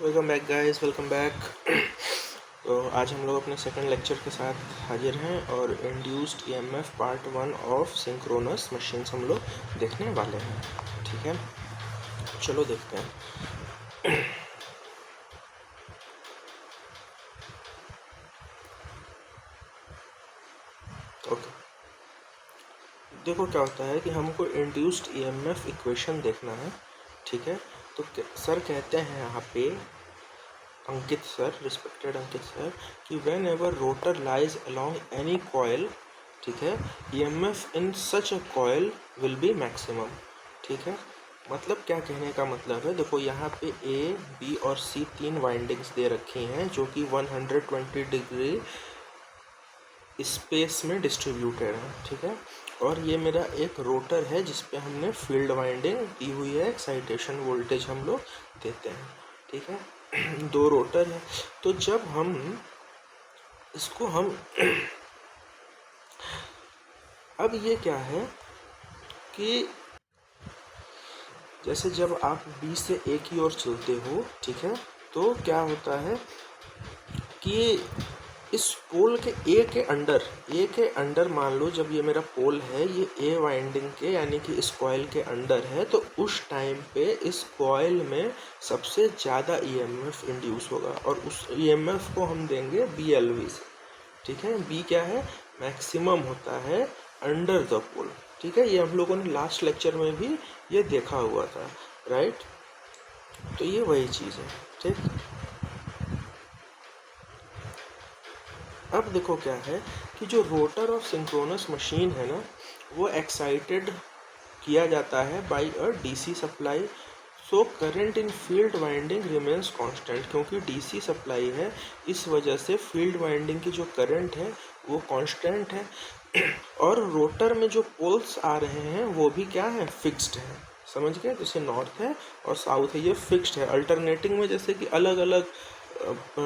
Welcome back guys, welcome back. तो आज हम लोग अपने सेकंड लेक्चर के साथ हाजिर हैं और induced EMF part 1 of synchronous machines हम लोग देखने वाले हैं। ठीक है, चलो देखते हैं। ओके, देखो क्या होता है कि हमको इंड्यूस्ड ईएमएफ इक्वेशन देखना है। ठीक है, तो सर कहते हैं यहाँ पे, अंकित सर, रिस्पेक्टेड अंकित सर, कि when ever rotor lies along any coil, ठीक है, EMF in such a coil will be maximum. ठीक है, मतलब क्या कहने का मतलब है, देखो यहाँ पे ए, बी और सी तीन वाइंडिंग्स दे रखी हैं जो कि 120 डिग्री स्पेस में डिस्ट्रीब्यूटेड है। ठीक है, और ये मेरा एक रोटर है जिस पे हमने फील्ड वाइंडिंग दी हुई है, एक्साइटेशन वोल्टेज हम लोग देते हैं। ठीक है, दो रोटर है। तो जब हम इसको अब ये क्या है कि जैसे जब आप बी से ए की ओर चलते हो, ठीक है, तो क्या होता है कि इस पोल के ए के अंडर मान लो, जब ये मेरा पोल है, ये ए वाइंडिंग के यानी कि इस कॉइल के अंडर है, तो उस टाइम पे इस कॉइल में सबसे ज़्यादा ईएमएफ इंड्यूस होगा और उस ईएमएफ को हम देंगे BLV से। ठीक है, बी क्या है, मैक्सिमम होता है अंडर द पोल। ठीक है, ये हम लोगों ने लास्ट लेक्चर में भी ये देखा हुआ था, राइट। तो ये वही चीज़ है। ठीक, अब देखो क्या है कि जो रोटर ऑफ सिंक्रोनस मशीन है ना, वो एक्साइटेड किया जाता है by a DC supply. So current in field winding remains constant, क्योंकि डीसी सप्लाई है, इस वजह से फील्ड वाइंडिंग की जो करंट है वो कांस्टेंट है। और रोटर में जो पोल्स आ रहे हैं वो भी क्या है, फिक्स्ड है। समझ गए, जैसे नॉर्थ है और साउथ है, ये फिक्स्ड है। अल्टरनेटिंग में जैसे कि अलग अलग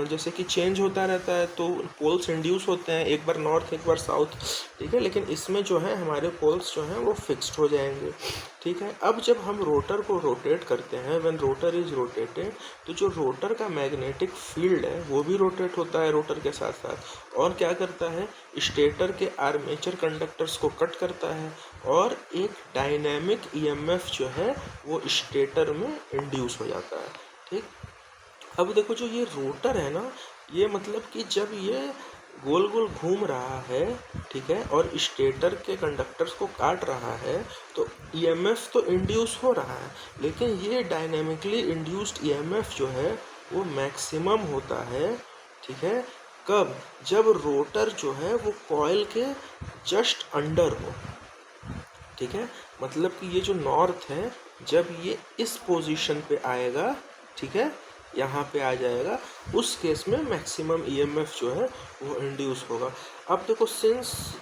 जैसे कि चेंज होता रहता है तो पोल्स इंड्यूस होते हैं, एक बार नॉर्थ एक बार साउथ। ठीक है, लेकिन इसमें जो है हमारे पोल्स जो हैं वो फिक्स्ड हो जाएंगे। ठीक है, अब जब हम रोटर को रोटेट करते हैं, व्हेन रोटर इज रोटेटेड, तो जो रोटर का मैग्नेटिक फील्ड है वो भी रोटेट होता है रोटर के साथ साथ, और क्या करता है, स्टेटर के आर्मेचर कंडक्टर्स को कट करता है और एक डायनेमिक ईएमएफ जो है वो स्टेटर में इंड्यूस हो जाता है। ठीक, अब देखो जो ये रोटर है ना, ये मतलब कि जब ये गोल गोल घूम रहा है, ठीक है, और स्टेटर के कंडक्टर्स को काट रहा है, तो ईएमएफ तो इंड्यूस हो रहा है, लेकिन ये डायनेमिकली इंड्यूस्ड ईएमएफ जो है वो मैक्सिमम होता है। ठीक है, कब, जब रोटर जो है वो कॉइल के जस्ट अंडर हो। ठीक है, मतलब कि ये जो नॉर्थ है, जब ये इस पोजीशन पे आएगा, ठीक है, यहाँ पे आ जाएगा, उस केस में मैक्सिमम ईएमएफ जो है वो इंड्यूस होगा। अब देखो, since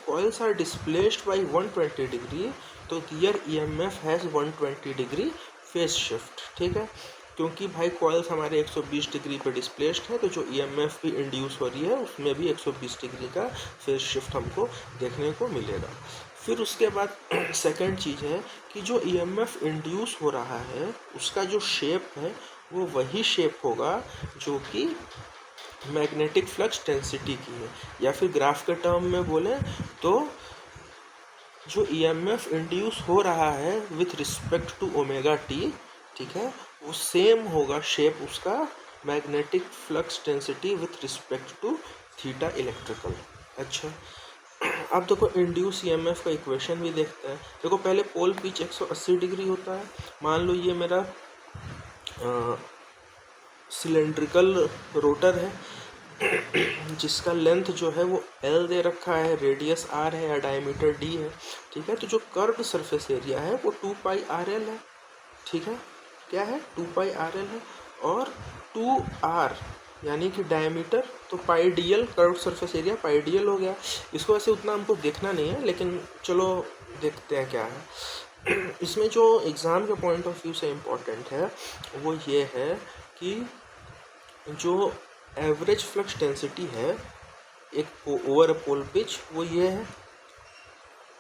coils are displaced by 120 degree, तो there EMF has 120 degree phase shift. ठीक है, क्योंकि भाई कॉइल्स हमारे 120 डिग्री पे डिस्प्लेस्ड है, तो जो ईएमएफ भी इंड्यूस हो रही है उसमें भी 120 डिग्री का फेज शिफ्ट हमको देखने को मिलेगा। फिर उसके बाद सेकंड चीज़ है कि जो ईएमएफ इंड्यूस हो रहा है उसका जो शेप है वो वही शेप होगा जो कि मैग्नेटिक फ्लक्स डेंसिटी की है, या फिर ग्राफ के टर्म में बोले तो जो ईएमएफ इंड्यूस हो रहा है with respect to omega t, ठीक है, वो सेम होगा शेप उसका magnetic flux density with respect to theta electrical. अच्छा, अब देखो इंड्यूस ईएमएफ का इक्वेशन भी देखते हैं। देखो पहले पोल पिच 180 डिग्री होता है। मान लो ये मेरा सिलेंड्रिकल रोटर है जिसका लेंथ जो है वो L दे रखा है, रेडियस R है या डायमीटर D है। ठीक है, तो जो कर्व सरफेस एरिया है वो 2πRL है। ठीक है, क्या है, 2πRL है, और 2R यानी कि डायमीटर, तो πdl, curve surface area πdl हो गया। इसको वैसे उतना हमको देखना नहीं है, लेकिन चलो देखते हैं क्या है। इसमें जो एग्ज़ाम के पॉइंट ऑफ व्यू से इम्पोर्टेंट है वो ये है कि जो एवरेज फ्लक्स डेंसिटी है एक ओवर पोल पिच वो ये है।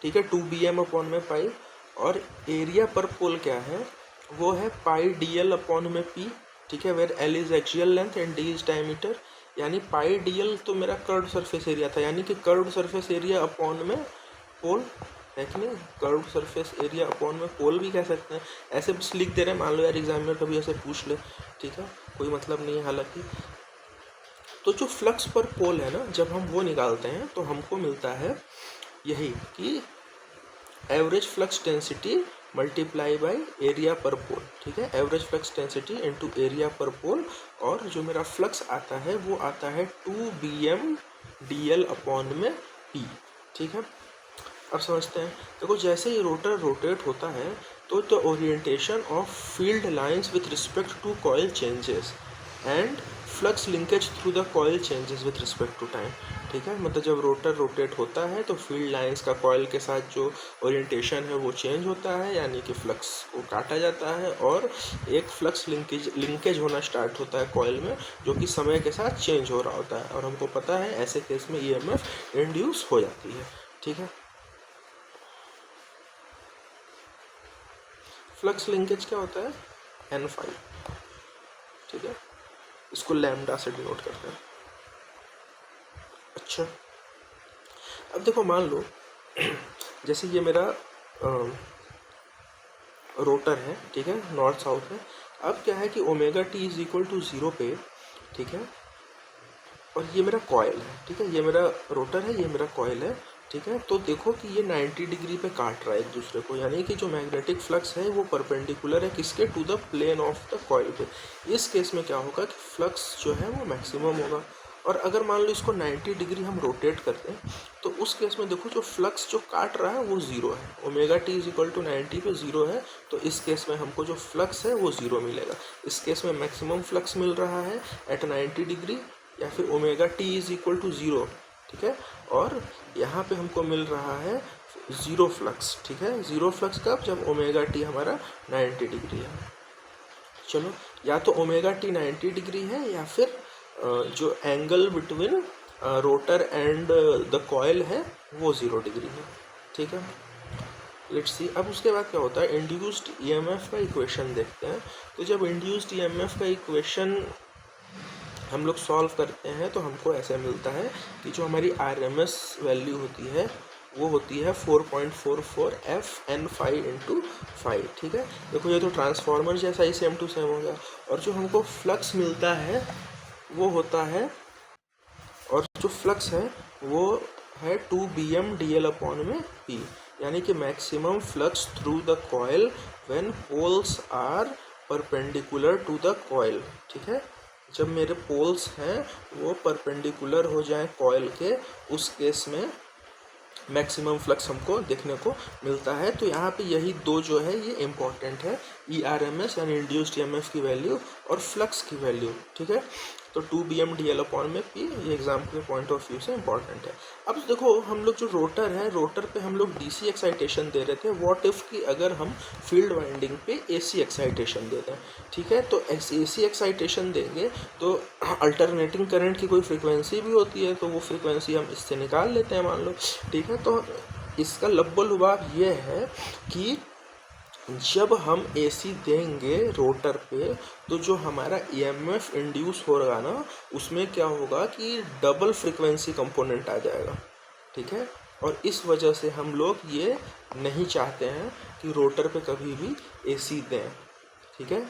ठीक है, 2 BM/पाई, और एरिया पर पोल क्या है, वो है पाई डी एल अपॉन में पी, ठीक है, where L is axial length and D is diameter. यानी पाई डी एल तो मेरा कर्व्ड सरफेस एरिया था, यानी कि कर्व्ड सरफेस एरिया अपॉन में पोल है कि नहीं, कर्व्ड सरफेस एरिया अपॉन में पोल भी कह सकते हैं। ऐसे बस लिख दे रहे हैं, मान लो यार एग्जामिनर कभी ऐसे पूछ ले, ठीक है, कोई मतलब नहीं है हालांकि। तो जो फ्लक्स पर पोल है ना, जब हम वो निकालते हैं तो हमको मिलता है यही कि average flux density multiply by area पर पोल, ठीक है, average flux density into area पर पोल। और जो मेरा फ्लक्स आता है वो आता है 2 BM/dl अपॉन में p, ठीक है। अब समझते हैं, देखो जैसे ही रोटर रोटेट होता है तो the orientation of field lines with respect to coil changes and flux linkage through the coil changes with respect to time, ठीक है। मतलब जब रोटर रोटेट होता है तो फील्ड लाइंस का कॉइल के साथ जो ओरिएंटेशन है वो चेंज होता है, यानी कि फ्लक्स को काटा जाता है और एक फ्लक्स लिंकेज होना स्टार्ट होता है कॉइल में, जो कि समय के साथ चेंज हो रहा होता है। और हमको पता है ऐसे केस में EMF इंड्यूस हो जाती है, ठीक है। फ्लक्स लिंकेज क्या होता है, N5, ठीक है, इसको लैम्डा से डिनोट करते हैं। अच्छा, अब देखो मान लो जैसे ये मेरा रोटर है, ठीक है, नॉर्थ साउथ में। अब क्या है कि omega t is equal to 0 पे, ठीक है, और ये मेरा कॉयल है, ठीक है, ये मेरा रोटर है, ये मेरा कॉयल है, ठीक है। तो देखो कि ये 90 डिग्री पे काट रहा है एक दूसरे को, यानी कि जो मैग्नेटिक फ्लक्स है वो परपेंडिकुलर है किसके, to the plane of the coil पे। इस केस में क्या होगा कि फ्लक्स जो है वो मैक्सिमम होगा। और अगर मान लो इसको 90 डिग्री हम रोटेट करते हैं तो उस केस में देखो जो फ्लक्स जो काट रहा है वो 0 है, omega t is equal to 90 पे 0 है, तो इस केस में हमको जो फ्लक्स है वो 0 मिलेगा। इस केस में मैक्सिमम फ्लक्स मिल रहा है एट 90 डिग्री, या फिर omega t is equal to 0, ठीक है। और यहाँ पे हमको मिल रहा है 0 फ्लक्स, ठीक है। 0 फ्लक्स कब, जब ओमेगा टी हमारा 90 डिग्री है। चलो, या तो ओमेगा टी 90 डिग्री है या फिर जो angle between rotor and the coil है वो 0 डिग्री है, ठीक है। लेट्स सी, अब उसके बाद क्या होता है, इंड्यूस्ड EMF का इक्वेशन देखते हैं। तो जब इंड्यूस्ड EMF का इक्वेशन हम लोग सॉल्व करते हैं तो हमको ऐसा मिलता है कि जो हमारी RMS वैल्यू होती है वो होती है 4.44 FN5 × 5, ठीक है। देखो ये तो ट्रांसफार्मर जैसा ही सेम टू सेम हो गया। और जो हमको फ्लक्स मिलता है वो होता है, और जो फ्लक्स है वो है 2 BM/dl अपॉन में p, यानी कि maximum flux through the coil when poles are perpendicular to the coil, ठीक है। जब मेरे पोल्स हैं वो परपेंडिकुलर हो जाएं कॉइल के, उस केस में मैक्सिमम फ्लक्स हमको देखने को मिलता है। तो यहाँ पे यही दो जो है ये इम्पॉर्टेंट है, ERMS यानी इंड्यूस्ड EMF की वैल्यू और फ्लक्स की वैल्यू, ठीक है। तो 2 BM/dl अपॉन में p, ये एग्जाम के पॉइंट ऑफ व्यू से इम्पॉर्टेंट है। अब देखो हम लोग जो रोटर है, रोटर पे हम लोग DC एक्साइटेशन दे रहे थे। व्हाट इफ़ कि अगर हम फील्ड वाइंडिंग पे AC एक्साइटेशन दे दें, ठीक है। तो AC एक्साइटेशन देंगे तो अल्टरनेटिंग करंट की कोई फ्रीक्वेंसी भी होती है, तो वो फ्रीक्वेंसी हम इससे निकाल लेते हैं मान लो, ठीक है। तो इसका लब्बो-लुबाब ये है कि जब हम AC देंगे रोटर पे तो जो हमारा EMF इंड्यूस हो रहा ना, उसमें क्या होगा कि डबल फ्रीक्वेंसी कंपोनेंट आ जाएगा, ठीक है। और इस वजह से हम लोग ये नहीं चाहते हैं कि रोटर पे कभी भी AC दें, ठीक है।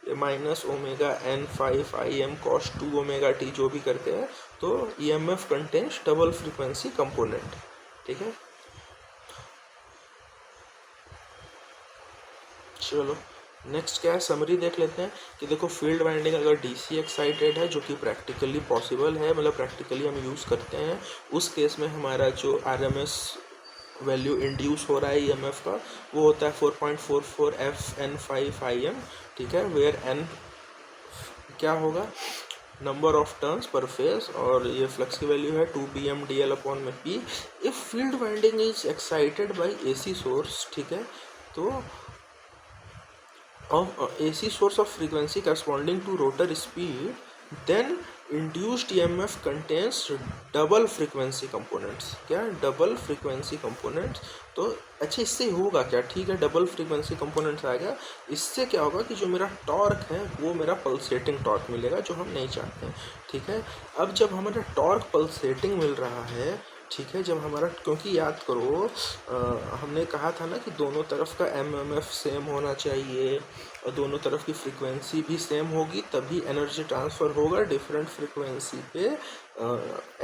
-ωn5 Im cos 2 ωt जो भी करते हैं, तो EMF contains double frequency component, ठीक है। चलो नेक्स्ट क्या है, समरी देख लेते हैं कि देखो फील्ड वाइंडिंग अगर DC एक्साइटेड है, जो कि प्रैक्टिकली पॉसिबल है, मतलब प्रैक्टिकली हम यूज़ करते हैं, उस केस में हमारा जो RMS वैल्यू इंड्यूस हो रहा है EMF का वो होता है 4.44 FN5 Im, ठीक है। वेयर N क्या होगा, number of turns per phase, और ये फ्लक्स की वैल्यू है 2 BM/dl अपॉन में p। If field winding is excited by AC source, ठीक है, तो of AC source of frequency corresponding to rotor speed, then induced EMF contains double frequency components। क्या, double frequency components। तो अच्छा, इससे होगा क्या, ठीक है, डबल फ्रीक्वेंसी कंपोनेंट्स आ गया। इससे क्या होगा कि जो मेरा टॉर्क है वो मेरा पल्सेटिंग टॉर्क मिलेगा, जो हम नहीं चाहते हैं, ठीक है। अब जब हमारा टॉर्क पल्सेटिंग मिल रहा है, ठीक है, जब हमारा, क्योंकि याद करो हमने कहा था ना कि दोनों तरफ का एमएमएफ सेम होना चाहिए और दोनों तरफ की फ्रीक्वेंसी भी सेम होगी, तभी एनर्जी ट्रांसफ़र होगा। डिफरेंट फ्रीक्वेंसी पे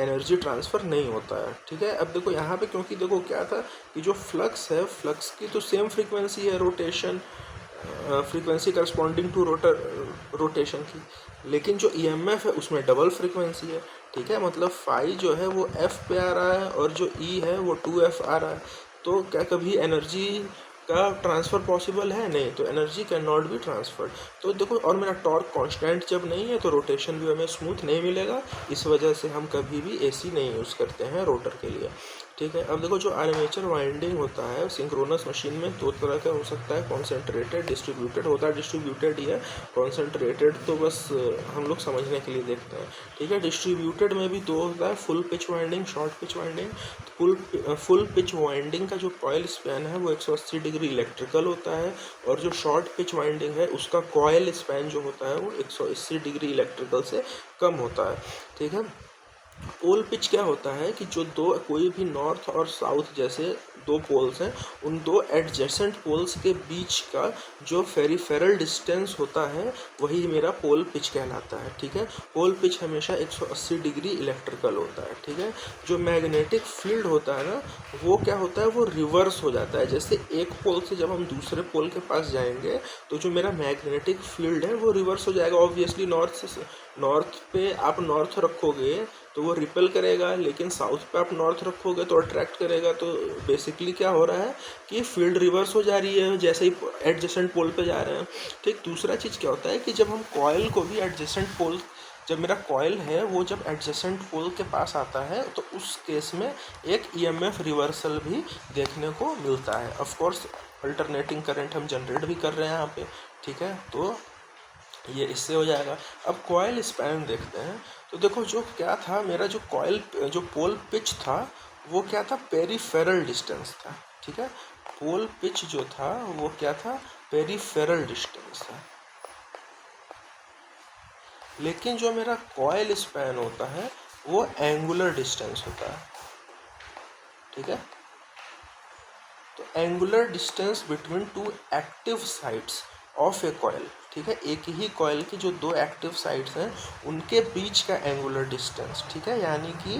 एनर्जी ट्रांसफ़र नहीं होता है, ठीक है। अब देखो यहाँ पे, क्योंकि देखो क्या था कि जो फ्लक्स है, फ्लक्स की तो सेम फ्रीक्वेंसी है, rotation frequency corresponding to rotation की, लेकिन जो ईएमएफ है उसमें डबल फ्रीक्वेंसी है, ठीक है। मतलब फाई जो है वो एफ पे आ रहा है और जो ई है वो 2f आ रहा है। तो क्या कभी एनर्जी का ट्रांसफ़र पॉसिबल है? नहीं, तो energy can not be transferred. तो देखो, और मेरा टॉर्क कांस्टेंट जब नहीं है तो रोटेशन भी हमें स्मूथ नहीं मिलेगा, इस वजह से हम कभी भी एसी नहीं यूज़ करते हैं रोटर के लिए, ठीक है। अब देखो, जो आर्मेचर वाइंडिंग होता है सिंक्रोनस मशीन में दो तरह का हो सकता है, कॉन्सेंट्रेटेड, डिस्ट्रीब्यूटेड होता है। डिस्ट्रीब्यूटेड ही है, कॉन्सेंट्रेटेड तो बस हम लोग समझने के लिए देखते हैं, ठीक है। डिस्ट्रीब्यूटेड में भी दो होता है, full pitch winding, short pitch winding. Full pitch winding का जो कॉयल स्पैन है वो 180 डिग्री इलेक्ट्रिकल होता है, और जो शॉर्ट पिच वाइंडिंग है उसका कॉयल स्पैन जो होता है वो 180 डिग्री इलेक्ट्रिकल से कम होता है, ठीक है। पोल पिच क्या होता है कि जो दो, कोई भी नॉर्थ और साउथ जैसे दो पोल्स हैं, उन दो एडजेसेंट पोल्स के बीच का जो फेरिफेरल डिस्टेंस होता है वही मेरा पोल पिच कहलाता है, ठीक है। पोल पिच हमेशा 180 डिग्री इलेक्ट्रिकल होता है, ठीक है। जो मैग्नेटिक फील्ड होता है ना, वो क्या होता है, वो रिवर्स हो जाता है। जैसे एक पोल से जब हम दूसरे पोल के पास जाएंगे तो जो मेरा मैग्नेटिक फील्ड है वो रिवर्स हो जाएगा। ऑब्वियसली नॉर्थ पे आप नॉर्थ रखोगे तो वो रिपेल करेगा, लेकिन साउथ पे आप नॉर्थ रखोगे तो अट्रैक्ट करेगा। तो बेसिकली क्या हो रहा है कि फील्ड रिवर्स हो जा रही है जैसे ही एडजेसेंट पोल पे जा रहे हैं, ठीक। दूसरा चीज़ क्या होता है कि जब हम कॉयल को भी एडजेसेंट पोल, जब मेरा कॉयल है वो जब एडजेसेंट पोल के पास आता है तो उस केस में एक ईएमएफ रिवर्सल भी देखने को मिलता है। ऑफ कोर्स अल्टरनेटिंग करंट हम जनरेट भी कर रहे हैं यहाँ पे, ठीक है। तो ये इससे हो जाएगा। अब कॉयल स्पैन देखते हैं। तो देखो, जो क्या था मेरा, जो कॉयल, जो पोल पिच था वो क्या था, पेरीफेरल डिस्टेंस था, ठीक है। पोल पिच जो था वो क्या था, पेरीफेरल डिस्टेंस था। लेकिन जो मेरा कॉयल स्पैन होता है वो एंगुलर डिस्टेंस होता है, ठीक है। तो angular distance between two active sides of A coil, ठीक है। एक ही कॉयल की जो दो एक्टिव साइड्स हैं उनके बीच का एंगुलर डिस्टेंस, ठीक है। यानी कि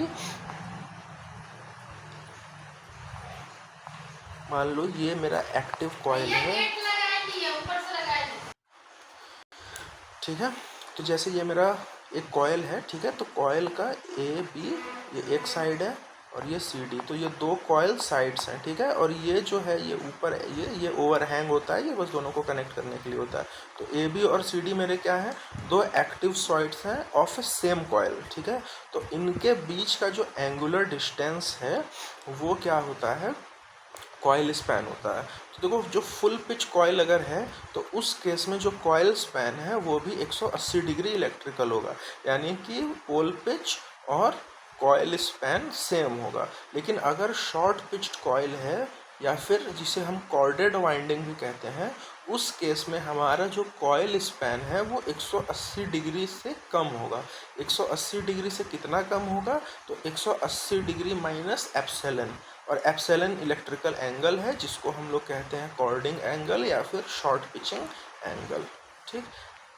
मान लो ये मेरा एक्टिव कॉयल है, ठीक है। तो जैसे ये मेरा एक कॉयल है, ठीक है। तो कॉयल का ए बी, ये एक साइड है और ये सी डी, तो ये दो कॉयल साइड्स हैं, ठीक है। और ये जो है ये ऊपर, ये ओवरहैंग होता है, ये बस दोनों को कनेक्ट करने के लिए होता है। तो ए बी और सी डी मेरे क्या है, दो एक्टिव साइड्स हैं ऑफ ए सेम कॉयल, ठीक है। तो इनके बीच का जो एंगुलर डिस्टेंस है वो क्या होता है, कॉयल स्पैन होता है। तो देखो, जो फुल पिच कॉयल अगर है तो उस केस में जो कॉयल स्पैन है वो भी 180 डिग्री इलेक्ट्रिकल होगा, यानी कि पोल पिच और कॉयल स्पैन सेम होगा। लेकिन अगर शॉर्ट पिच्ड कॉयल है या फिर जिसे हम कॉर्डेड वाइंडिंग भी कहते हैं, उस केस में हमारा जो कॉयल स्पैन है वो 180 डिग्री से कम होगा। 180 डिग्री से कितना कम होगा, तो 180 डिग्री माइनस एप्सिलॉन, और एप्सिलॉन इलेक्ट्रिकल एंगल है जिसको हम लोग कहते हैं कॉर्डिंग एंगल या फिर शॉर्ट पिचिंग एंगल, ठीक।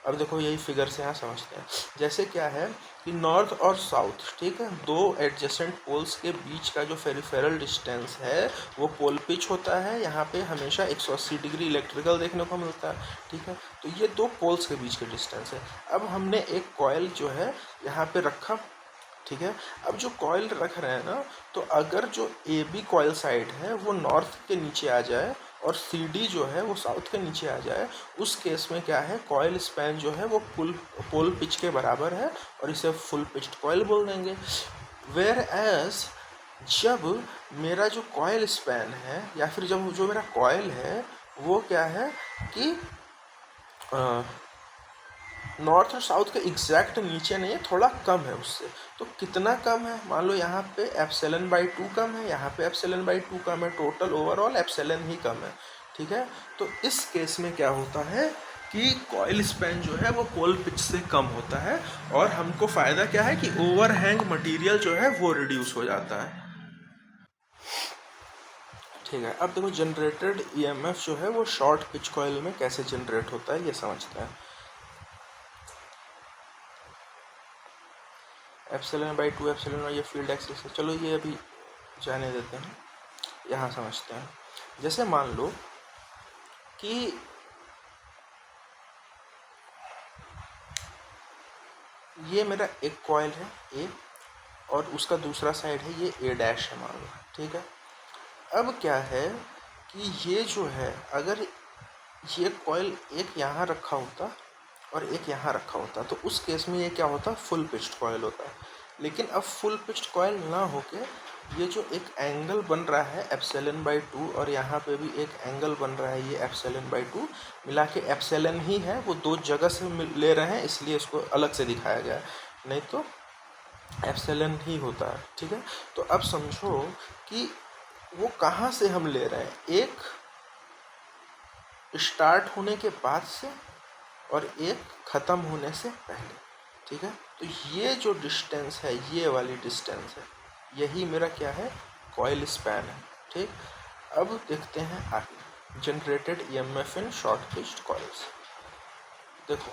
अब देखो, यही फिगर से यहाँ समझते हैं। जैसे क्या है कि नॉर्थ और साउथ, ठीक है, दो एडजेसेंट पोल्स के बीच का जो फेरिफेरल डिस्टेंस है वो पोल पिच होता है। यहाँ पे हमेशा 180 डिग्री इलेक्ट्रिकल देखने को मिलता है, ठीक है। तो ये दो पोल्स के बीच के डिस्टेंस है। अब हमने एक कॉयल जो है यहाँ पे रखा, ठीक है। अब जो कॉयल रख रहे हैं ना, तो अगर जो ए बी कॉयल साइड है वो नॉर्थ के नीचे आ जाए और सी डी जो है वो साउथ के नीचे आ जाए, उस केस में क्या है, कॉयल स्पैन जो है वो पोल पिच के बराबर है और इसे फुल पिच्ड कॉयल बोल देंगे। वेयर एज जब मेरा जो कॉयल स्पैन है या फिर जब जो मेरा कॉयल है वो क्या है कि नॉर्थ और साउथ के एग्जैक्ट नीचे नहीं है, थोड़ा कम है उससे। तो कितना कम है, मान लो यहाँ पे एप्सिलॉन बाई 2 कम है, यहाँ पे एप्सिलॉन बाई 2 कम है, टोटल ओवरऑल एप्सिलॉन ही कम है। ठीक है, तो इस केस में क्या होता है कि कॉइल स्पैन जो है वो पोल पिच से कम होता है, और हमको फ़ायदा क्या है कि ओवरहैंग मटेरियल जो है वो रिड्यूस हो जाता है। ठीक है, अब देखो जनरेटेड ईएमएफ जो है वो शॉर्ट पिच कॉइल में कैसे जनरेट होता है ये समझते हैं। एप्सिलॉन बाई 2 एप्सिलॉन, ये फील्ड एक्सिस है, चलो ये अभी जाने देते हैं, यहाँ समझते हैं। जैसे मान लो कि ये मेरा एक कॉइल है ए, और उसका दूसरा साइड है ये ए डैश है मान लो। ठीक है, अब क्या है कि ये जो है, अगर ये कॉइल एक यहाँ रखा होता और एक यहाँ रखा होता तो उस केस में ये क्या होता, फुल पिच्ड कॉइल होता है। लेकिन अब फुल पिच्ड कॉइल ना होके ये जो एक एंगल बन रहा है एप्सिलॉन बाई 2, और यहाँ पे भी एक एंगल बन रहा है ये एप्सिलॉन बाई 2, मिला के एप्सिलॉन ही है, वो दो जगह से ले रहे हैं इसलिए इसको अलग से दिखाया गया है, नहीं तो एप्सिलॉन ही होता है। ठीक है, तो अब समझो कि वो कहाँ से हम ले रहे हैं, एक स्टार्ट होने के बाद से और एक ख़त्म होने से पहले। ठीक है, तो ये जो डिस्टेंस है, ये वाली डिस्टेंस है, यही मेरा क्या है, कॉइल स्पैन है। ठीक, अब देखते हैं आगे generated EMF in short pitched coils. देखो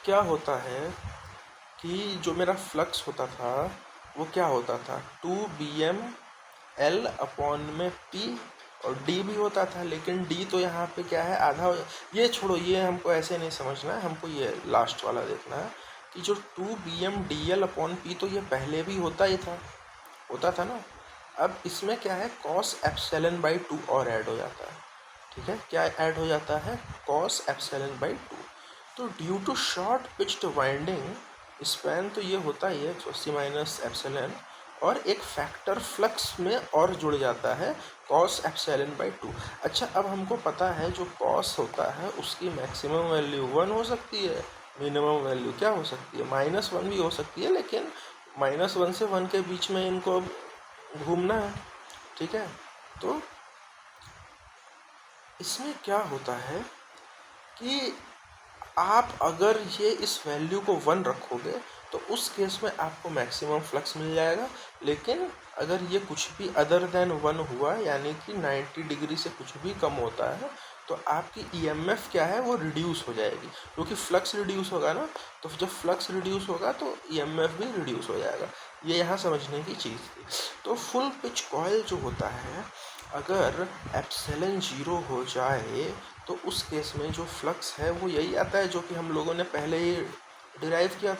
क्या होता है कि जो मेरा फ्लक्स होता था वो क्या होता था, 2BmL अपॉन में P, और D भी होता था, लेकिन D तो यहाँ पे क्या है, आधा। ये छोड़ो, ये हमको ऐसे नहीं समझना है, हमको ये लास्ट वाला देखना है कि जो 2BmDL अपॉन P, तो ये पहले भी होता था ना। अब इसमें क्या है, कॉस एप्सिलॉन बाई 2 और ऐड हो जाता है। ठीक है, क्या ऐड हो जाता है, कॉस एप्सिलॉन बाई 2। तो due to short pitched winding span, तो ये होता ही है 180 माइनस एप्सिलॉन, और एक फैक्टर फ्लक्स में और जुड़ जाता है कॉस एप्सिलॉन बाई 2। अच्छा, अब हमको पता है जो कॉस होता है उसकी मैक्सिमम वैल्यू 1 हो सकती है, मिनिमम वैल्यू क्या हो सकती है, -1 भी हो सकती है, लेकिन -1 से 1 के बीच में इनको अब घूमना है। ठीक है, तो इसमें क्या होता है कि आप अगर ये इस वैल्यू को 1 रखोगे तो उस केस में आपको मैक्सिमम फ्लक्स मिल जाएगा, लेकिन अगर ये कुछ भी अदर देन 1 हुआ, यानी कि 90 डिग्री से कुछ भी कम होता है, तो आपकी ईएमएफ क्या है, वो रिड्यूस हो जाएगी, क्योंकि फ्लक्स रिड्यूस होगा ना, तो जब फ्लक्स रिड्यूस होगा तो ईएमएफ भी रिड्यूस हो जाएगा। ये यहाँ समझने की चीज़ थी। तो फुल पिच कॉइल जो होता है, अगर एप्सिलॉन 0 हो जाए तो उस केस में जो फ्लक्स है वो यही आता है जो कि हम लोगों ने पहले ही डिराइव क्या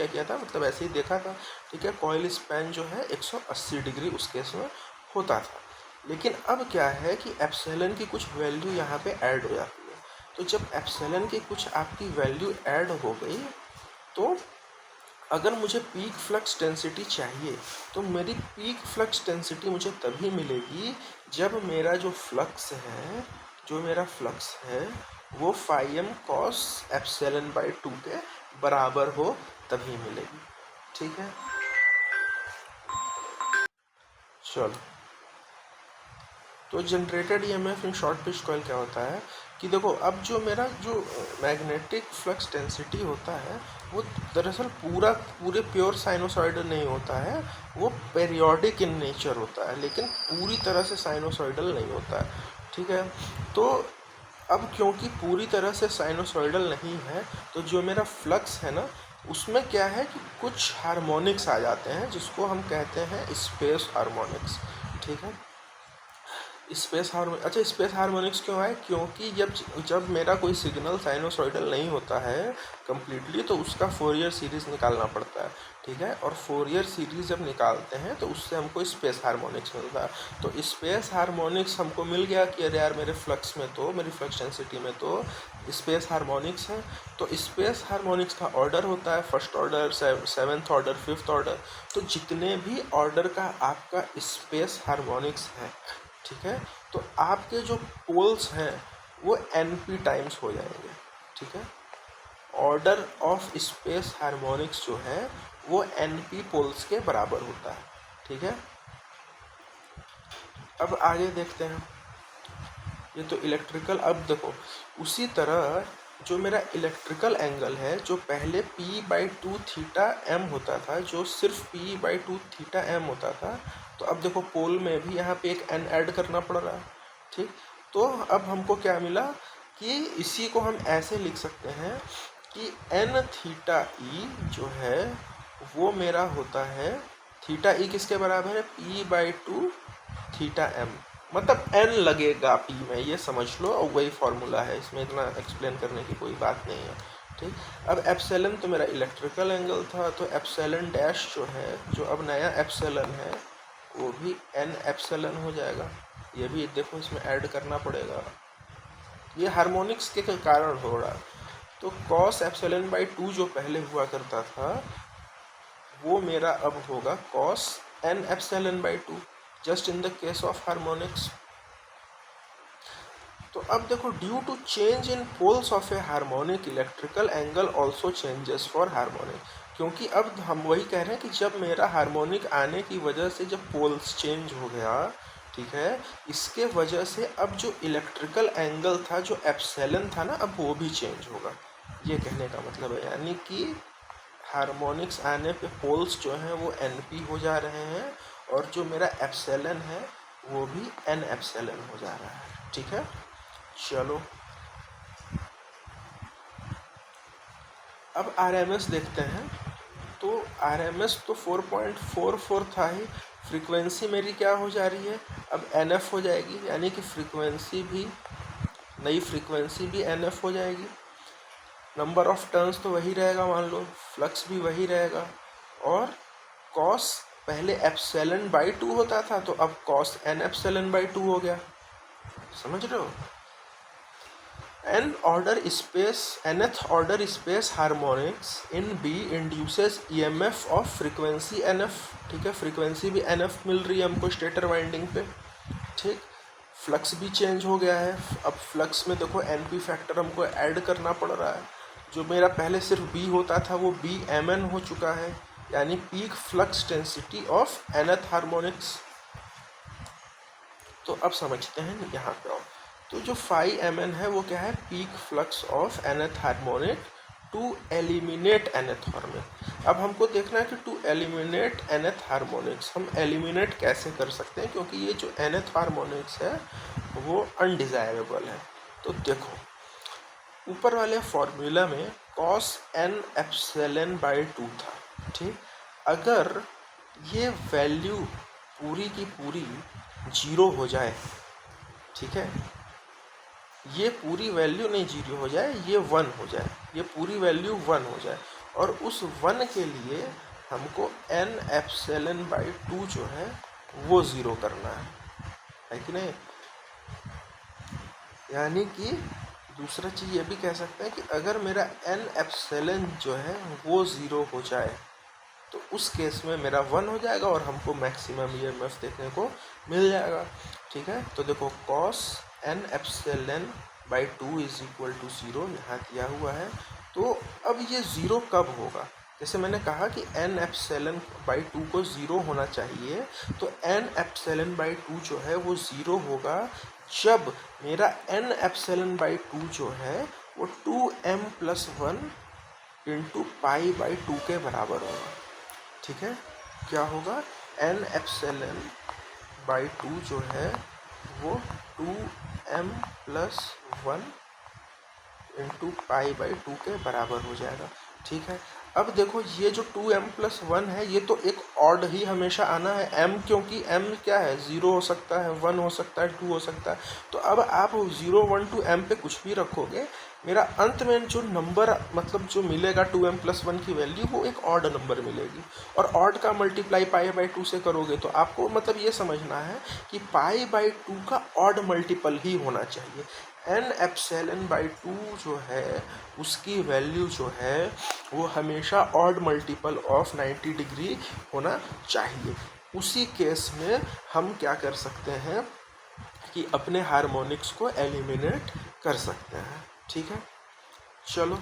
किया था, मतलब ऐसे ही देखा था। ठीक है, कॉइल स्पैन जो है 180 डिग्री उस केस में होता था। लेकिन अब क्या है कि एप्सिलॉन की कुछ वैल्यू यहाँ पे ऐड हो जाती है। तो जब एप्सिलॉन की कुछ आपकी वैल्यू ऐड हो गई, तो अगर मुझे पीक फ्लक्स डेंसिटी चाहिए, तो मेरी पीक फ्लक्स डेंसिटी मुझे तभी मिलेगी जब मेरा जो फ्लक्स है वो φm cos एप्सिलॉन बाई 2 के बराबर हो, तभी मिलेगी। ठीक है, चलो, तो generated EMF in short pitch coil क्या होता है कि देखो, अब जो मेरा जो मैग्नेटिक फ्लक्स डेंसिटी होता है वो दरअसल पूरे प्योर साइनोसॉइडल नहीं होता है, वो पेरियोडिक इन नेचर होता है, लेकिन पूरी तरह से साइनोसॉइडल नहीं होता है। ठीक है, तो अब क्योंकि पूरी तरह से साइनोसॉइडल नहीं है, तो जो मेरा फ्लक्स है ना, उसमें क्या है कि कुछ हार्मोनिक्स आ जाते हैं जिसको हम कहते हैं स्पेस हार्मोनिक्स। ठीक है, स्पेस हार्मोनिक्स क्यों आए, क्योंकि जब मेरा कोई सिग्नल साइनोसॉइडल नहीं होता है कम्प्लीटली, तो उसका फोरियर सीरीज़ निकालना पड़ता है। ठीक है, और फोरियर सीरीज़ जब निकालते हैं तो उससे हमको स्पेस हार्मोनिक्स मिलता है। तो स्पेस हार्मोनिक्स हमको मिल गया कि अरे यार, मेरे फ्लक्स में तो, मेरी फ्लक्स डेंसिटी में तो स्पेस हार्मोनिक्स है। तो स्पेस हार्मोनिक्स का ऑर्डर होता है, first order, seventh order, fifth order. तो जितने भी ऑर्डर का आपका स्पेस हार्मोनिक्स है, ठीक है, तो आपके जो पोल्स हैं वो NP टाइम्स हो जाएंगे। ठीक है, ऑर्डर ऑफ स्पेस हार्मोनिक्स जो है वो NP पोल्स के बराबर होता है। ठीक है, अब आगे देखते हैं। ये तो इलेक्ट्रिकल, अब देखो उसी तरह जो मेरा इलेक्ट्रिकल एंगल है जो पहले P/2 थीटा m होता था, जो सिर्फ P/2 थीटा m होता था, तो अब देखो पोल में भी यहाँ पे एक n ऐड करना पड़ रहा है। ठीक, तो अब हमको क्या मिला कि इसी को हम ऐसे लिख सकते हैं कि n थीटा e जो है वो मेरा होता है, थीटा e किसके बराबर है, P/2 थीटा m, मतलब n लगेगा p में, ये समझ लो, और वही फॉर्मूला है, इसमें इतना एक्सप्लेन करने की कोई बात नहीं है। ठीक, अब एप्सिलॉन तो मेरा इलेक्ट्रिकल एंगल था, तो एप्सिलॉन डैश जो है, जो अब नया एप्सिलॉन है वो भी n एप्सिलॉन हो जाएगा। ये भी देखो इसमें ऐड करना पड़ेगा, ये हार्मोनिक्स के कारण हो रहा। तो cos ε/2 जो पहले हुआ करता था वो मेरा अब होगा cos n ε/2, just in the case of harmonics. तो अब देखो, due to change in poles of a harmonic electrical angle also changes for harmonic, क्योंकि अब हम वही कह रहे हैं कि जब मेरा हार्मोनिक आने की वजह से जब पोल्स चेंज हो गया, ठीक है, इसके वजह से अब जो इलेक्ट्रिकल एंगल था, जो एप्सिलॉन था ना, अब वो भी चेंज होगा। ये कहने का मतलब है, यानी कि हार्मोनिक्स आने पे पोल्स जो हैं वो NP हो जा रहे हैं, और जो मेरा एप्सिलॉन है वो भी n एप्सिलॉन हो जा रहा है। ठीक है, चलो अब RMS देखते हैं। तो RMS तो 4.44 था ही, फ्रीक्वेंसी मेरी क्या हो जा रही है, अब NF हो जाएगी, यानी कि फ्रीक्वेंसी भी, नई फ्रीक्वेंसी भी NF हो जाएगी। नंबर ऑफ टर्न्स तो वही रहेगा, मान लो फ्लक्स भी वही रहेगा, और कॉस पहले ε/2 होता था, तो अब cos n ε/2 हो गया। समझ रहे हो, nth order space harmonics in B induces EMF of frequency NF। ठीक है, फ्रीक्वेंसी भी NF मिल रही है हमको स्टेटर वाइंडिंग पे। ठीक, फ्लक्स भी चेंज हो गया है, अब फ्लक्स में देखो NP फैक्टर हमको ऐड करना पड़ रहा है, जो मेरा पहले सिर्फ B होता था वो BMN हो चुका है, यानी peak flux density of nth harmonics. तो अब समझते हैं यहाँ पे आओ, तो जो phi mn है वो क्या है, peak flux of nth harmonic to eliminate nth harmonic. अब हमको देखना है कि टू एलिमिनेट nth हार्मोनिक्स हम एलिमिनेट कैसे कर सकते हैं, क्योंकि ये जो nth हार्मोनिक्स है वो अनडिजायरेबल है। तो देखो ऊपर वाले फॉर्मूला में cos n ε/2 था। ठीक, अगर ये वैल्यू पूरी की पूरी 0 हो जाए, ठीक है, ये पूरी वैल्यू नहीं 0 हो जाए, ये 1 हो जाए, ये पूरी वैल्यू 1 हो जाए, और उस 1 के लिए हमको n ε/2 जो है वो 0 करना है कि नहीं। यानी कि दूसरा चीज़ ये भी कह सकते हैं कि अगर मेरा n एप्सिलॉन जो है वो 0 हो जाए, तो उस केस में मेरा 1 हो जाएगा और हमको मैक्सिमम EMF देखने को मिल जाएगा। ठीक है, तो देखो cos n ε/2 is equal to 0 यहाँ दिया हुआ है। तो अब ये 0 कब होगा, जैसे मैंने कहा कि n ε/2 को 0 होना चाहिए, तो n ε/2 जो है वो 0 होगा जब मेरा n ε/2 जो है वो 2m+1 इंटू π/2 के बराबर होगा। ठीक है, क्या होगा, n ε/2 जो है वो 2m+1 इंटू π/2 के बराबर हो जाएगा। ठीक है, अब देखो ये जो 2m+1 है ये तो एक ऑड ही हमेशा आना है, m क्योंकि m क्या है, 0 हो सकता है, 1 हो सकता है, 2 हो सकता है। तो अब आप 0, 1 to m पे कुछ भी रखोगे, मेरा अंत में जो नंबर मतलब जो मिलेगा 2m+1 की वैल्यू वो एक ऑड नंबर मिलेगी, और ऑड का मल्टीप्लाई π/2 से करोगे तो आपको मतलब ये समझना है कि π/2 का ऑड मल्टीपल ही होना चाहिए। n ε/2 जो है उसकी वैल्यू जो है वो हमेशा ऑड मल्टीपल ऑफ 90 डिग्री होना चाहिए। उसी केस में हम क्या कर सकते हैं कि अपने हार्मोनिक्स को एलिमिनेट कर सकते हैं। ठीक है, चलो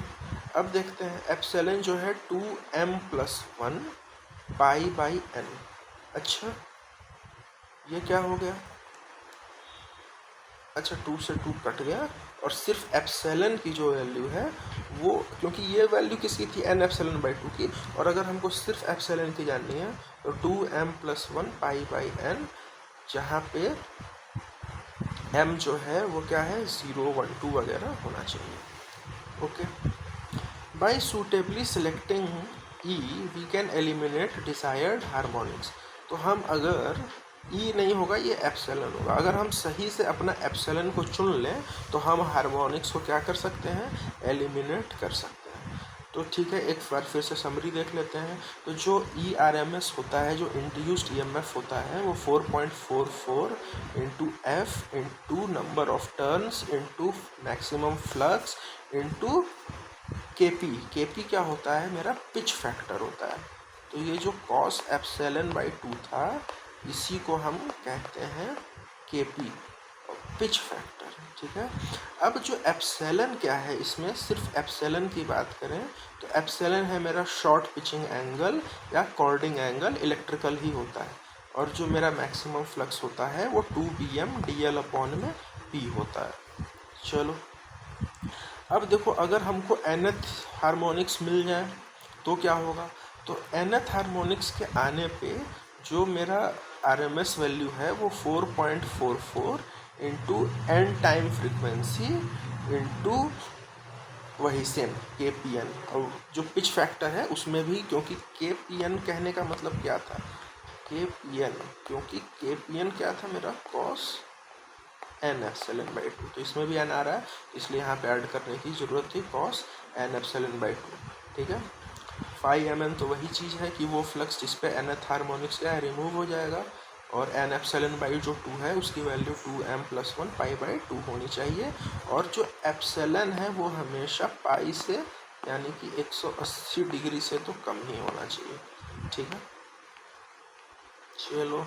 अब देखते हैं एप्सिलॉन जो है 2m+1 पाई बाई n। अच्छा ये क्या हो गया, अच्छा 2 से 2 कट गया और सिर्फ एप्सिलॉन की जो वैल्यू है वो, क्योंकि ये वैल्यू किसकी थी n एप्सिलॉन बाई 2 की, और अगर हमको सिर्फ एप्सिलॉन की जाननी है तो 2m+1 पाई बाई n, जहाँ पे m जो है वो क्या है 0, 1, 2 वगैरह होना चाहिए। Okay, by suitably selecting E we can eliminate desired harmonics. तो हम अगर E नहीं होगा, ये एप्सिलॉन होगा, अगर हम सही से अपना एप्सिलॉन को चुन लें तो हम हार्मोनिक्स को क्या कर सकते हैं, एलिमिनेट कर सकते हैं। तो ठीक है, एक बार फिर से समरी देख लेते हैं। तो जो ERMS होता है, जो इंड्यूस्ड EMF होता है, वो 4.44 into F into number of turns into maximum flux into KP क्या होता है, मेरा पिच फैक्टर होता है। तो ये जो कॉस एप्सिलॉन बाई 2 था, इसी को हम कहते हैं केपी, पिच फैक्टर। ठीक है, अब जो एप्सिलॉन क्या है, इसमें सिर्फ एप्सिलॉन की बात करें तो एप्सिलॉन है मेरा शॉर्ट पिचिंग एंगल या कॉर्डिंग एंगल, इलेक्ट्रिकल ही होता है, और जो मेरा मैक्सिमम फ्लक्स होता है वो 2Bm dl/p होता है। चलो अब देखो, अगर हमको nth हार्मोनिक्स मिल जाए तो क्या होगा, तो nth हार्मोनिक्स के आने पे जो मेरा RMS वैल्यू है वो 4.44 into n time frequency into वही सेम KPN, और जो पिच फैक्टर है उसमें भी, क्योंकि KPN कहने का मतलब क्या था, KPN, क्योंकि KPN क्या था मेरा कॉस n एप्सिलॉन बाई 2, तो इसमें भी n आ रहा है, इसलिए यहाँ पे ऐड करने की ज़रूरत थी कॉस n एप्सिलॉन बाई 2। ठीक है, फाई mn तो वही चीज़ है कि वो फ्लक्स जिस पे nth हार्मोनिक्स क्या है रिमूव हो जाएगा, और n एप्सिलॉन बाई जो 2 है उसकी वैल्यू 2m+1 पाई बाई 2 होनी चाहिए, और जो एप्सिलॉन है वो हमेशा पाई से यानी कि 180 डिग्री से तो कम ही होना चाहिए। ठीक है, चलो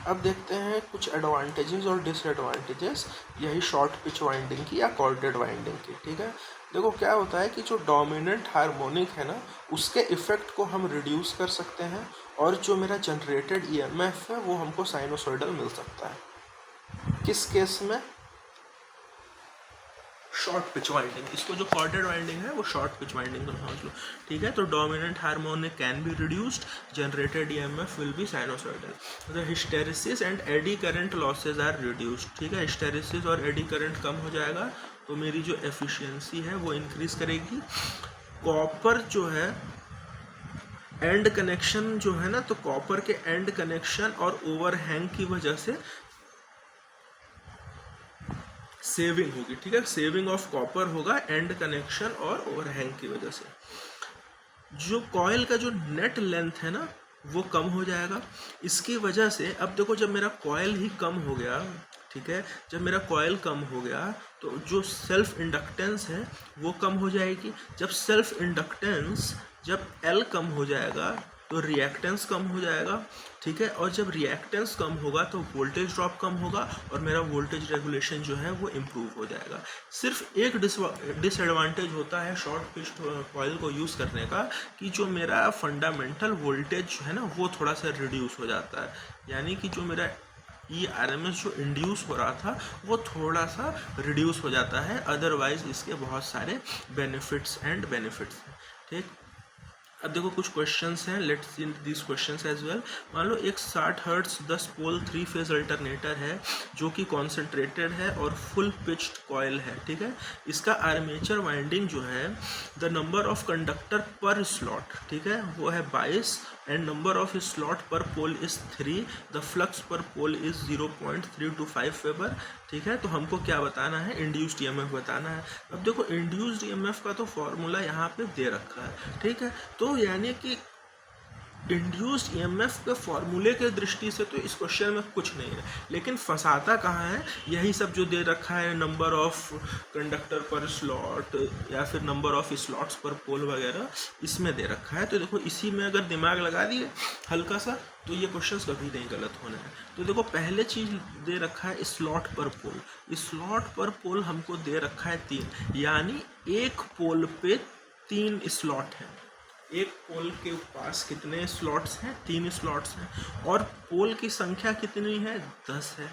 अब देखते हैं कुछ एडवांटेजेस और डिसएडवांटेजेस यही शॉर्ट पिच वाइंडिंग की या कॉर्डेड वाइंडिंग की। ठीक है, देखो क्या होता है कि जो डोमिनेंट हार्मोनिक है ना, उसके इफेक्ट को हम रिड्यूस कर सकते हैं, और जो मेरा जनरेटेड EMF है वो हमको साइनोसॉइडल मिल सकता है। किस केस में, शॉर्ट पिच वाइंडिंग, इसको जो कॉर्डेड वाइंडिंग है वो शॉर्ट पिच वाइंडिंग को समझ लो। ठीक है, तो dominant harmonic can be reduced, generated EMF will be sinusoidal, the hysteresis and eddy current losses are reduced. ठीक है, हिस्टेरिसिस और एडी करंट कम हो जाएगा तो मेरी जो एफिशिएंसी है वो इंक्रीज करेगी। कॉपर जो है एंड कनेक्शन जो है ना, तो कॉपर के एंड कनेक्शन और ओवरहैंग की वजह से सेविंग होगी। ठीक है, सेविंग ऑफ कॉपर होगा एंड कनेक्शन और ओवरहैंग की वजह से। जो कॉयल का जो नेट लेंथ है ना वो कम हो जाएगा इसकी वजह से। अब देखो, जब मेरा कॉयल ही कम हो गया, ठीक है, जब मेरा कॉयल कम हो गया तो जो सेल्फ इंडक्टेंस है वो कम हो जाएगी। जब सेल्फ इंडक्टेंस, जब L कम हो जाएगा तो रिएक्टेंस कम हो जाएगा। ठीक है, और जब रिएक्टेंस कम होगा तो वोल्टेज ड्रॉप कम होगा और मेरा वोल्टेज रेगुलेशन जो है वो इम्प्रूव हो जाएगा। सिर्फ एक डिसएडवांटेज होता है शॉर्ट पिच कॉइल को यूज़ करने का, कि जो मेरा फंडामेंटल वोल्टेज है ना वो थोड़ा सा रिड्यूस हो जाता है, यानी कि जो मेरा ERMS जो इंड्यूस हो रहा था वो थोड़ा सा रिड्यूस हो जाता है। अदरवाइज इसके बहुत सारे बेनिफिट्स हैं। ठीक, अब देखो कुछ क्वेश्चंस हैं, let's see this questions as well. मान लो एक 60 हर्ट्ज 10 पोल 3 फेज अल्टरनेटर है जो कि कॉन्सेंट्रेटेड है और फुल पिच्ड कॉयल है। ठीक है, इसका आर्मेचर वाइंडिंग जो है, द नंबर ऑफ कंडक्टर पर स्लॉट, ठीक है, वो है 22 एंड नंबर ऑफ स्लॉट पर पोल इज 3, द फ्लक्स पर पोल इज 0.325 वेबर। ठीक है, तो हमको क्या बताना है, इंड्यूस्ड EMF बताना है। अब देखो इंड्यूस्ड EMF का तो फॉर्मूला यहाँ पे दे रखा है। ठीक है, तो यानी कि इंड्यूस्ड ईएमएफ के फॉर्मूले के दृष्टि से तो इस क्वेश्चन में कुछ नहीं है, लेकिन फंसाता कहाँ है, यही सब जो दे रखा है, नंबर ऑफ कंडक्टर पर स्लॉट या फिर नंबर ऑफ स्लॉट्स पर पोल वगैरह, इसमें दे रखा है। तो देखो इसी में अगर दिमाग लगा दिए हल्का सा तो ये क्वेश्चंस कभी नहीं गलत होने हैं। तो देखो पहले चीज दे रखा है स्लॉट पर पोल, स्लॉट पर पोल हमको दे रखा है 3, यानी एक पोल पे 3 स्लॉट हैं। एक पोल के पास कितने स्लॉट्स हैं, 3 स्लॉट्स हैं, और पोल की संख्या कितनी है, 10 है।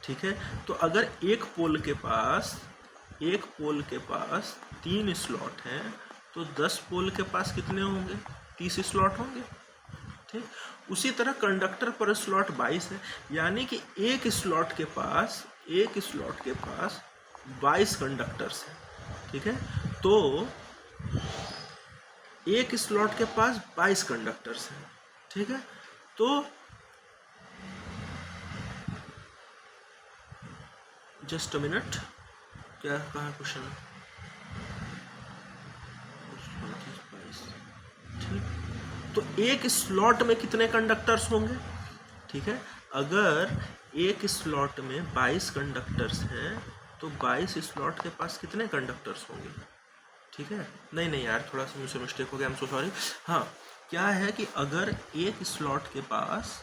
ठीक है, तो अगर एक पोल के पास 3 स्लॉट हैं तो 10 पोल के पास कितने होंगे, 30 स्लॉट होंगे। ठीक, उसी तरह कंडक्टर पर स्लॉट 22 है, यानी कि एक स्लॉट के पास 22 कंडक्टर्स हैं। ठीक है, तो एक स्लॉट के पास 22 कंडक्टर्स हैं। ठीक है, तो जस्ट अ मिनट, क्या कहा क्वेश्चन, ठीक, तो एक स्लॉट में कितने कंडक्टर्स होंगे। ठीक है, अगर एक स्लॉट में 22 कंडक्टर्स हैं तो 22 स्लॉट के पास कितने कंडक्टर्स होंगे। ठीक है, नहीं यार, थोड़ा सा मुझसे मिस्टेक हो गया, आई एम सो सॉरी। हाँ, क्या है कि अगर एक स्लॉट के पास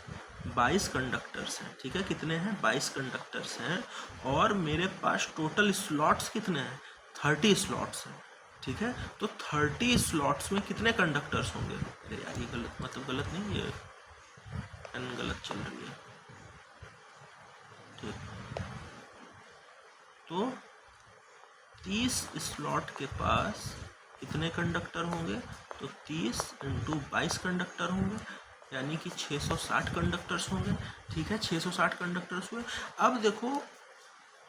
22 कंडक्टर्स हैं, ठीक है, कितने हैं, 22 कंडक्टर्स हैं, और मेरे पास टोटल स्लॉट्स कितने हैं, 30 स्लॉट्स हैं। ठीक है, तो 30 स्लॉट्स में कितने कंडक्टर्स होंगे। अरे यार ये गलत, मतलब गलत नहीं, ये पेन गलत चल रही है। ठीक, तो 30 स्लॉट के पास कितने कंडक्टर होंगे, तो 30 × 22 कंडक्टर होंगे, यानी कि 660 कंडक्टर्स होंगे। ठीक है, 660 कंडक्टर्स हुए। अब देखो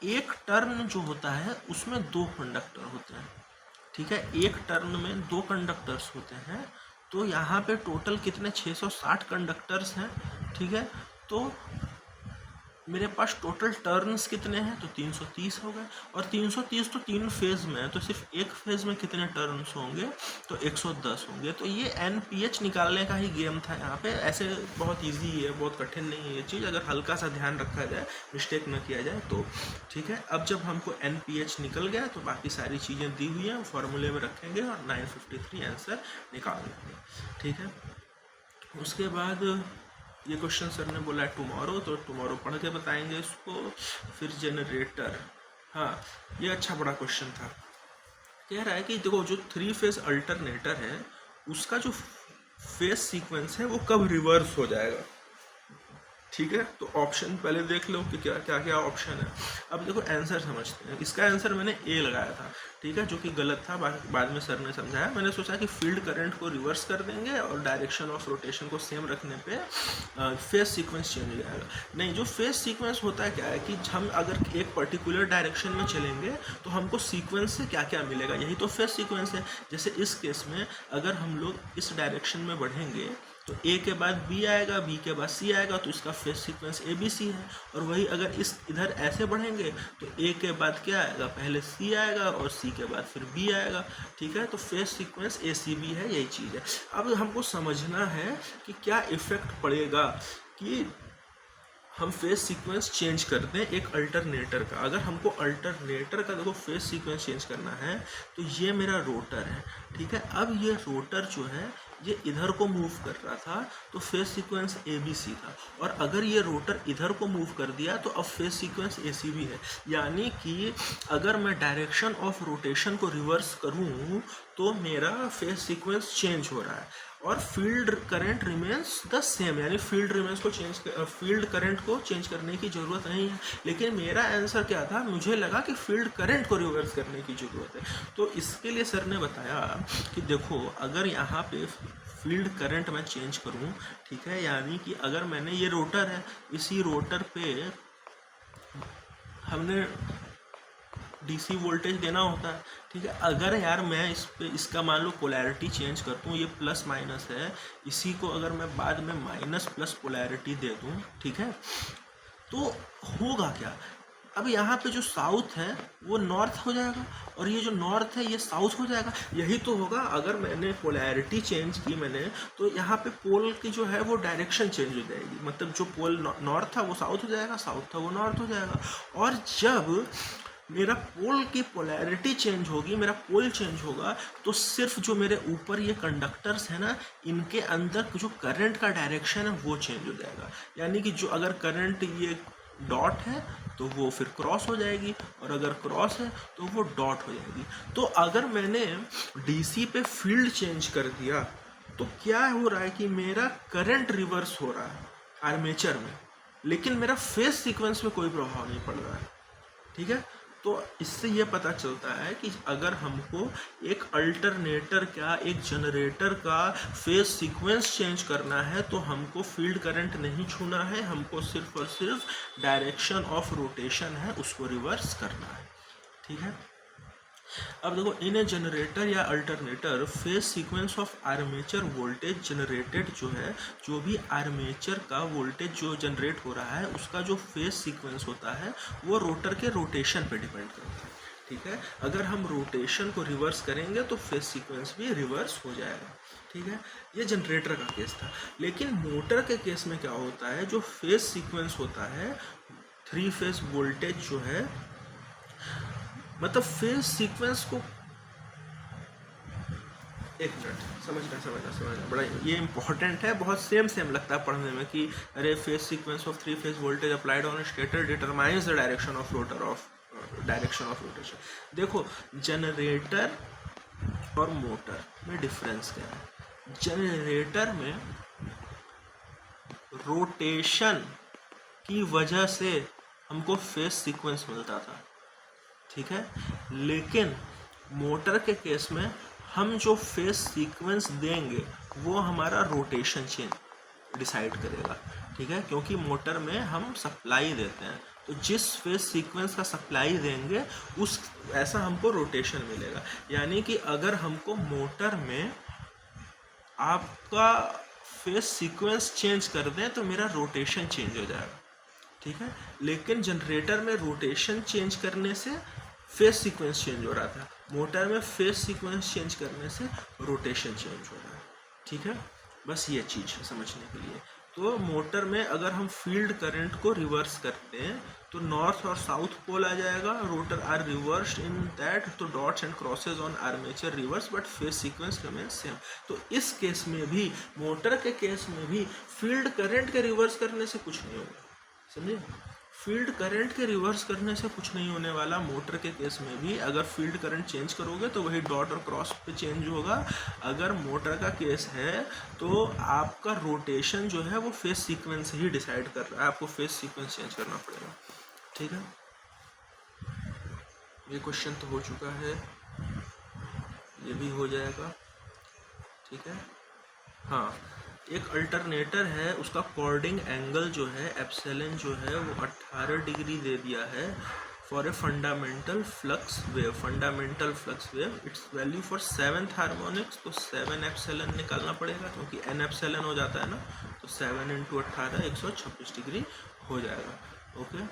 एक टर्न जो होता है उसमें 2 कंडक्टर होते हैं। ठीक है, एक टर्न में 2 कंडक्टर्स होते हैं, तो यहाँ पे टोटल कितने, 660 कंडक्टर्स हैं। ठीक है, तो मेरे पास टोटल टर्न्स कितने हैं, तो 330 हो गए, और 330 तो 3 फेज में है, तो सिर्फ एक फेज में कितने टर्न्स होंगे, तो 110 होंगे। तो ये NPH निकालने का ही गेम था यहाँ पे, ऐसे बहुत इजी है, बहुत कठिन नहीं है ये चीज़, अगर हल्का सा ध्यान रखा जाए, मिस्टेक न किया जाए तो। ठीक है, अब जब हमको NPH निकल गया तो बाकी सारी चीज़ें दी हुई हैं, फॉर्मूले में रखेंगे और 953 आंसर निकाल देंगे। ठीक है, उसके बाद ये क्वेश्चन सर ने बोला है टुमारो, तो टुमारो पढ़ के बताएंगे इसको। फिर जनरेटर, हाँ ये अच्छा बड़ा क्वेश्चन था। कह रहा है कि देखो जो 3 फेज अल्टरनेटर है उसका जो फेज सीक्वेंस है वो कब रिवर्स हो जाएगा। ठीक है, तो ऑप्शन पहले देख लो कि क्या क्या क्या ऑप्शन है। अब देखो आंसर समझते हैं। इसका आंसर मैंने ए लगाया था, ठीक है, जो कि गलत था, बाद में सर ने समझाया। मैंने सोचा कि फील्ड करंट को रिवर्स कर देंगे और डायरेक्शन ऑफ रोटेशन को सेम रखने पे फेज सीक्वेंस चेंज हो जाएगा। नहीं, जो फेज सीक्वेंस होता है क्या है कि हम अगर एक पर्टिकुलर डायरेक्शन में चलेंगे तो हमको सीक्वेंस से क्या क्या मिलेगा, यही तो फेज सीक्वेंस है। जैसे इस केस में अगर हम लोग इस डायरेक्शन में बढ़ेंगे तो ए के बाद बी आएगा, बी के बाद सी आएगा, तो इसका फेज सीक्वेंस ABC है। और वही अगर इस इधर ऐसे बढ़ेंगे तो ए के बाद क्या आएगा, पहले सी आएगा और सी के बाद फिर बी आएगा। ठीक है, तो फेज सीक्वेंस ACB है, यही चीज़ है। अब हमको समझना है कि क्या इफेक्ट पड़ेगा कि हम फेज सीक्वेंस चेंज कर दें एक अल्टरनेटर का। अगर हमको अल्टरनेटर का देखो फेज सीक्वेंस चेंज करना है तो ये मेरा रोटर है। ठीक है, अब ये रोटर जो है ये इधर को मूव कर रहा था तो फेज सीक्वेंस ABC था, और अगर ये रोटर इधर को मूव कर दिया तो अब फेज सीक्वेंस ACB है। यानी कि अगर मैं डायरेक्शन ऑफ रोटेशन को रिवर्स करूं तो मेरा फेज सीक्वेंस चेंज हो रहा है और field current remains the same, यानी फील्ड करंट को चेंज करने की ज़रूरत नहीं है। लेकिन मेरा आंसर क्या था, मुझे लगा कि फील्ड करंट को रिवर्स करने की ज़रूरत है। तो इसके लिए सर ने बताया कि देखो अगर यहाँ पे फील्ड करंट मैं चेंज करूँ, ठीक है, यानी कि अगर मैंने ये रोटर है, इसी रोटर पे हमने DC वोल्टेज देना होता है। ठीक है, अगर यार मैं इस पे इसका मान लो पोलैरिटी चेंज कर दूँ, ये प्लस माइनस है, इसी को अगर मैं बाद में माइनस प्लस पोलैरिटी दे दूँ, ठीक है, तो होगा क्या। अब यहाँ पे जो साउथ है वो नॉर्थ हो जाएगा और ये जो नॉर्थ है ये साउथ हो जाएगा। यही तो होगा, अगर मैंने पोलैरिटी चेंज की मैंने, तो यहाँ पे पोल की जो है वो डायरेक्शन चेंज हो जाएगी। मतलब जो पोल नॉर्थ था वो साउथ हो जाएगा, साउथ था वो नॉर्थ हो जाएगा। और जब मेरा पोल की पोलैरिटी चेंज होगी, मेरा पोल चेंज होगा, तो सिर्फ जो मेरे ऊपर ये कंडक्टर्स है ना, इनके अंदर जो करंट का डायरेक्शन है वो चेंज हो जाएगा। यानी कि जो अगर करंट ये डॉट है तो वो फिर क्रॉस हो जाएगी, और अगर क्रॉस है तो वो डॉट हो जाएगी। तो अगर मैंने डीसी पे फील्ड चेंज कर दिया तो क्या हो रहा है कि मेरा करंट रिवर्स हो रहा है आर्मेचर में, लेकिन मेरा फेज सीक्वेंस में कोई प्रभाव नहीं पड़ रहा है। ठीक है, तो इससे ये पता चलता है कि अगर हमको एक अल्टरनेटर का, एक जनरेटर का फेज सीक्वेंस चेंज करना है तो हमको फील्ड करंट नहीं छूना है, हमको सिर्फ और सिर्फ डायरेक्शन ऑफ रोटेशन है उसको रिवर्स करना है। ठीक है, अब देखो, इन ए जनरेटर या alternator phase sequence of armature voltage generated जो है, जो भी आर्मेचर का वोल्टेज जो जनरेट हो रहा है उसका जो फेज सीक्वेंस होता है वो रोटर के रोटेशन पे डिपेंड करता है। ठीक है, अगर हम रोटेशन को रिवर्स करेंगे तो फेज सीक्वेंस भी रिवर्स हो जाएगा। ठीक है, ये जनरेटर का केस था। लेकिन मोटर के केस में क्या होता है, जो फेज सीक्वेंस होता है, थ्री फेज वोल्टेज जो है, मतलब फेज सीक्वेंस को, एक मिनट, समझना बड़ा ये इंपॉर्टेंट है, बहुत सेम लगता है पढ़ने में कि अरे phase sequence of three phase voltage applied on stator determines the direction of rotation. देखो, जनरेटर और मोटर में डिफरेंस क्या है। जनरेटर में रोटेशन की वजह से हमको फेज सीक्वेंस मिलता था। ठीक है, लेकिन मोटर के केस में हम जो फेज सीक्वेंस देंगे वो हमारा रोटेशन चेंज डिसाइड करेगा। ठीक है, क्योंकि मोटर में हम सप्लाई देते हैं, तो जिस फेज सीक्वेंस का सप्लाई देंगे उस ऐसा हमको रोटेशन मिलेगा। यानी कि अगर हमको मोटर में आपका फेज सीक्वेंस चेंज कर दें तो मेरा रोटेशन चेंज हो जाएगा। ठीक है, लेकिन जनरेटर में रोटेशन चेंज करने से फेज सीक्वेंस चेंज हो रहा था, मोटर में फेज सीक्वेंस चेंज करने से रोटेशन चेंज हो रहा है। ठीक है, बस ये चीज़ है समझने के लिए। तो मोटर में अगर हम फील्ड करंट को रिवर्स करते हैं तो नॉर्थ और साउथ पोल आ जाएगा, rotor are reversed in that, तो dots and crosses on armature reverse but phase sequence remain same. तो इस केस में भी, मोटर के केस में भी फील्ड करंट के रिवर्स करने से कुछ नहीं होगा। समझे, फील्ड करंट के रिवर्स करने से कुछ नहीं होने वाला। मोटर के केस में भी अगर फील्ड करंट चेंज करोगे तो वही डॉट और क्रॉस पे चेंज होगा। अगर मोटर का केस है तो आपका रोटेशन जो है वो फेज सीक्वेंस ही डिसाइड कर रहा है, आपको फेज सीक्वेंस चेंज करना पड़ेगा। ठीक है, ये क्वेश्चन तो हो चुका है, ये भी हो जाएगा। ठीक है, हाँ, एक अल्टरनेटर है, उसका कॉर्डिंग एंगल जो है एप्सिलॉन जो है वो 18 डिग्री दे दिया है for a fundamental flux wave. It's value for 7th harmonics, तो 7 एप्सिलॉन निकालना पड़ेगा क्योंकि n एप्सिलॉन हो जाता है ना, तो 7 × 18 126 डिग्री हो जाएगा। ओके,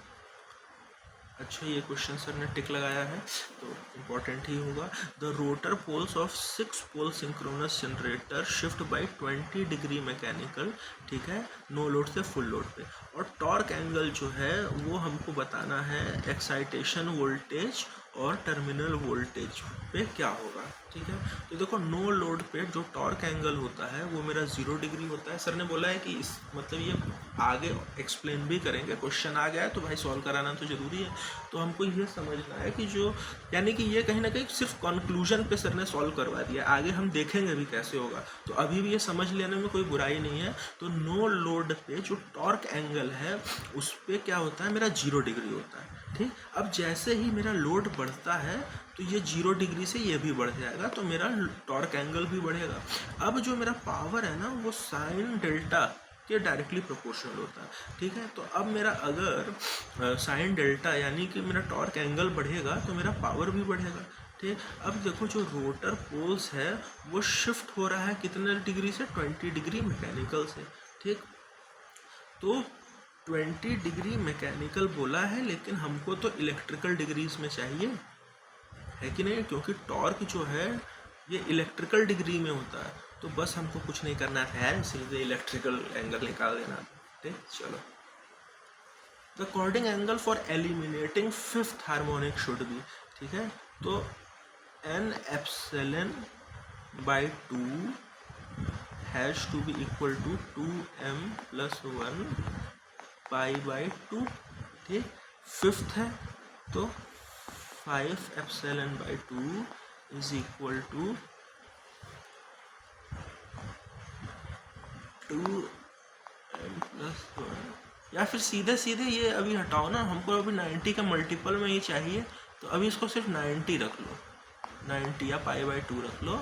अच्छा, ये क्वेश्चन सर ने टिक लगाया है तो इम्पोर्टेंट ही होगा। The rotor poles of 6 pole synchronous generator shift by 20 degree mechanical. ठीक है, नो लोड से फुल लोड पे। और टॉर्क एंगल जो है वो हमको बताना है एक्साइटेशन वोल्टेज और टर्मिनल वोल्टेज पे क्या होगा। ठीक है, तो देखो, नो लोड पे जो टॉर्क एंगल होता है वो मेरा 0 डिग्री होता है। सर ने बोला है कि इस मतलब ये आगे एक्सप्लेन भी करेंगे, क्वेश्चन आ गया है तो भाई सॉल्व कराना तो ज़रूरी है। तो हमको ये समझना है कि जो, यानी कि ये कहीं ना कहीं सिर्फ कंक्लूजन पे सर ने सॉल्व करवा दिया, आगे हम देखेंगे भी कैसे होगा, तो अभी भी ये समझ लेने में कोई बुराई नहीं है। तो नो लोड पे जो टॉर्क एंगल है उस पर क्या होता है, मेरा 0 डिग्री होता है। ठीक, अब जैसे ही मेरा लोड बढ़ता है तो ये 0 डिग्री से ये भी बढ़ जाएगा, तो मेरा टॉर्क एंगल भी बढ़ेगा। अब जो मेरा पावर है ना वो साइन डेल्टा के डायरेक्टली प्रोपोर्शनल होता है। ठीक है, तो अब मेरा अगर साइन डेल्टा यानी कि मेरा टॉर्क एंगल बढ़ेगा तो मेरा पावर भी बढ़ेगा। ठीक, अब देखो, जो रोटर पोल्स है वो शिफ्ट हो रहा है कितने डिग्री से, 20 डिग्री मैकेनिकल से। ठीक, तो 20 डिग्री मैकेनिकल बोला है, लेकिन हमको तो इलेक्ट्रिकल डिग्रीज में चाहिए, है कि नहीं? क्योंकि टॉर्क जो है ये इलेक्ट्रिकल डिग्री में होता है। तो बस हमको कुछ नहीं करना था यार, सीधे इलेक्ट्रिकल एंगल निकाल देना। ठीक, चलो। The coordinate angle for eliminating fifth harmonic should be, ठीक है? तो n epsilon by 2 has to be equal to 2m plus 1 pi by 2, ठीक? फिफ्थ है तो 5 epsilon by 2 is equal to 2m plus 1, या फिर सीधे सीधे ये अभी हटाओ ना, हमको अभी 90 का मल्टीपल में ही चाहिए, तो अभी इसको सिर्फ 90 रख लो, 90 या पाई बाई 2 रख लो,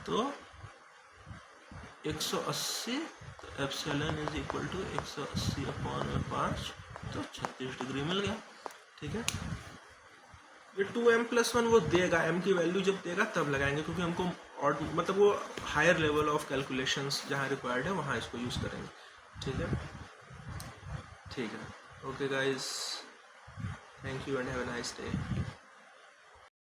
तो 180, तो epsilon is equal to 180 upon 5, तो 36 डिग्री मिल गया, ठीक है? ये 2m प्लस 1 वो देगा, m की वैल्यू जब देगा तब लगाएंगे, क्योंकि हमको और मतलब वो हायर लेवल ऑफ कैलकुलेशंस जहाँ रिक्वायर्ड है वहाँ इसको यूज़ करेंगे, ठीक है? ठीक है, okay guys, thank you and have a nice day.